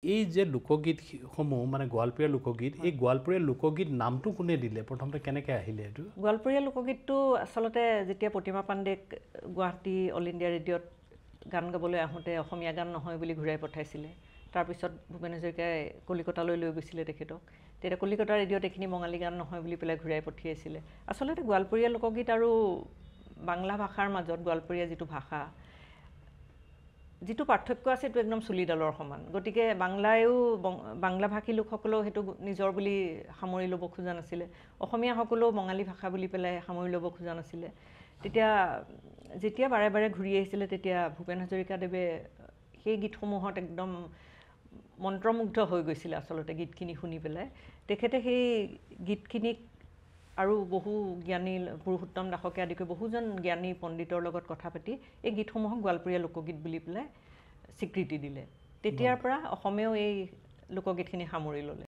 এই যে লোকগীত সমূহ মানে গোৱালপৰীয়া লোকগীত এই গোৱালপৰীয়া লোকগীত নামটো কোনে দিলে প্ৰথমতে কেনেকৈ আহিলে এইটো গোৱালপৰীয়া লোকগীতটো আচলতে যেতিয়া প্ৰতিমা পাণ্ডেক গুৱাহাটী অল ইণ্ডিয়া ৰেডিঅ'ত গান গাবলৈ আহোঁতে অসমীয়া গান নহয় বুলি ঘূৰাই পঠাইছিলে তাৰপিছত ভূপেন হাজৰিকাই কলিকতালৈ লৈ গৈছিলে তেখেতক তেতিয়া কলিকতা ৰেডিঅ'ত এইখিনি বঙালী গান নহয় বুলি পেলাই ঘূৰাই পঠিয়াইছিলে আচলতে গোৱালপৰীয়া লোকগীত আৰু বাংলা ভাষাৰ মাজত গোৱালপৰীয়া যিটো ভাষা যিটো পাৰ্থক্য আছে সেইটো একদম চুলিডালৰ সমান গতিকে বাংলায়ো বাংলাভাষী লোকসকলেও সেইটো নিজৰ বুলি সামৰি ল'ব খোজা নাছিলে অসমীয়াসকলেও বঙালী ভাষা বুলি পেলাই সামৰি ল'ব খোজা নাছিলে তেতিয়া যেতিয়া বাৰে বাৰে ঘূৰি আহিছিলে তেতিয়া ভূপেন হাজৰিকাদেৱে সেই গীতসমূহত একদম মন্ত্ৰমুগ্ধ হৈ গৈছিলে আচলতে গীতখিনি শুনি পেলাই তেখেতে সেই গীতখিনিক আৰু বহু জ্ঞানী পুৰুষোত্তম দাসকে আদি কৰি বহুজন জ্ঞানী পণ্ডিতৰ লগত কথা পাতি এই গীতসমূহক গোৱালপৰীয়া লোকগীত বুলি পেলাই স্বীকৃতি দিলে তেতিয়াৰ পৰা অসমেও এই লোকগীতখিনি সামৰি ল'লে